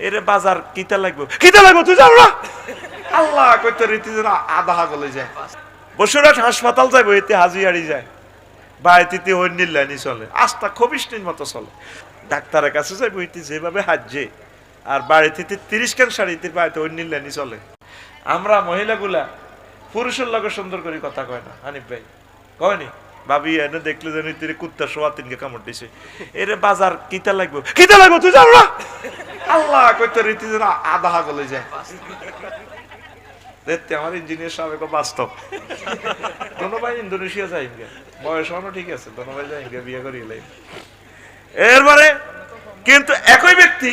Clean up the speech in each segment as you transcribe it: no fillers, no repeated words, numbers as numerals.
এরে বাজার কিতা লাগবে তুই যাও না আল্লাহ কইতে রীতি যেন আধা গলে যায়। বসুরহাট হাসপাতাল যাইবো এতে হাজিয়ারি যায়, বাড়িতে ওই নিল্লানি চলে, আস্থা খবিষ্টির মতো চলে। ডাক্তারের কাছে যাইবো এতে যেভাবে হাজছে, আর বাড়িতে 30 খান শাড়িতে বাড়িতে ওই নিল্লানি চলে। আমরা মহিলাগুলা পুরুষের লগে সুন্দর করে কথা কয় না। হানিফ ভাই কয়নি, ভাবি এনে দেখলে যেন তীরে কুত্তা সোয়া 3কে কামড় দিছে, এরে বাজার কিতা লাগবে তুই যাও না আল্লাহ কইতে রীতি যেন আধা গলে যায়। দেখতে আমার ইঞ্জিনিয়ার সাহেব বাস্তব দোনো ভাই ইন্দোনেশিয়া যাই বয়স হনো ঠিক আছে, দোনো ভাই যাই বিয়ে করি। এরপরে কিন্তু একই ব্যক্তি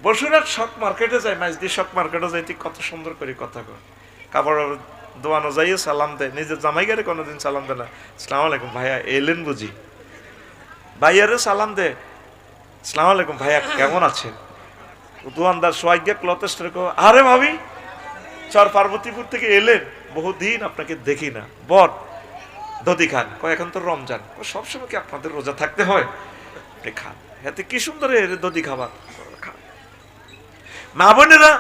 বসুরহাট শক মার্কেটে যায়, মাইজদি শক মার্কেটে যাই, কত সুন্দর করে কথা কয়, কাপড় দোয়ানো যাইয়ে সালাম দেয়, নিজের জামাইগারে কোনোদিন সালাম দেয় না। আসসালামু আলাইকুম ভাইয়া এলেন বুঝি, ভাইয়ারে সালাম দে, আসসালামু আলাইকুম ভাইয়া কেমন আছেন। দোয়ানদার সোয়াইগে ক্লথেস্টার আরে ভাবি চর পার্বতীপুর থেকে এলেন, বহুদিন আপনাকে দেখি না, বর দধি খান। কয় এখন তো রমজান, সবসময় কি আপনাদের রোজা থাকতে হয়, আপনি খান। এতে কি সুন্দর দধি খাবার খান। মা বোনেরা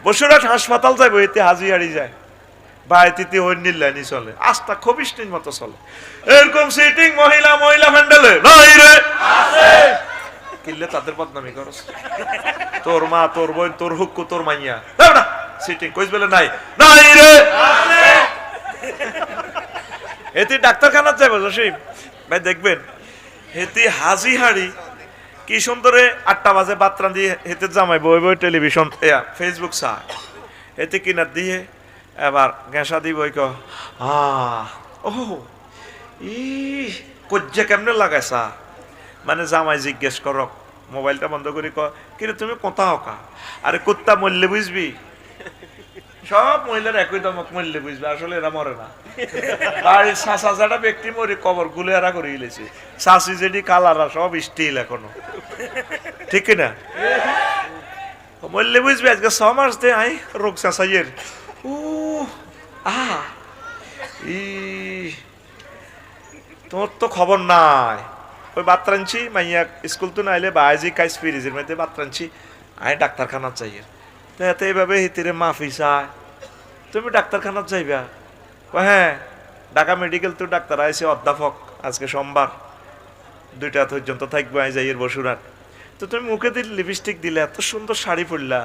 বসুরহাট হাসপাতাল যাইবো এতে হাজিয়ারি যায়, বাড়িতে ওই নিল্লানি চলে, আস্থা খবিষ্টির মতো চলে। এরকম সিটিং মহিলা হ্যান্ডেলে নাই রে কিনলে তাদের বদনামি করস, তোর মা তোর বোন তোর হুক্কু তোর মাইয়া না সিটিং কইস বলে নাই রে। এতে ডাক্তারখানা যাইব জসিম ভাই, দেখবেন হেতি হাজি হাড়ি কি সুন্দরে 8টা বাজে বাতরান দিয়ে হেতে জামাই বই বই টেলিভিশন ফেসবুক চা, এতে কিনার দিয়ে এবার গেঁসা দিব ও ই কজ্জা কেমনে লাগাইছা, মানে জামাই জিজ্ঞেস করক, মোবাইলটা বন্ধ করি কিন্তু তুমি কোথা হকা, আরে কুত্তা মরলে বুঝবি, সব মহিলার একই দমক মরলে বুঝবে, আসলে এরা মরে না। বাড়ির চাষা যারা ব্যক্তি মরে কবর গুলে এরা করে ইলেছে, চাষি যেটি কালারা সব স্টিল এখনো, ঠিক না মরলে বুঝবে। আজকে 6 মাস দে আই রোগ চাষাইয়ের তোমার তো খবর নাই, ওই বাতরানছি মাইয়া স্কুল তো নাইলে বাজি কাইস ফ্রিজের মধ্যে বাতরানছি আই ডাক্তারখানা চাই, এতে এইভাবে হিতিরে মাফি চায়, তুমি ডাক্তারখানা যাইবা, হ্যাঁ ঢাকা মেডিকেল তো ডাক্তার আইসে অধ্যাপক, আজকে সোমবার 2টা পর্যন্ত থাকবো আই যাই বসুরহাট, তো তুমি মুখে দিলে লিপস্টিক দিলে, এত সুন্দর শাড়ি পরলা,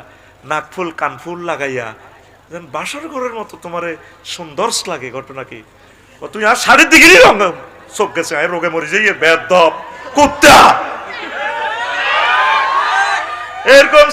নাক ফুল কান ফুল লাগাইয়া যেন বাসর ঘরের মতো তোমার সুন্দর লাগে, ঘটনা কি তুমি আর শাড়ির দিকে চোখ গেছে আয় রোগে মরে যাই বেদব কুত্তা এরকম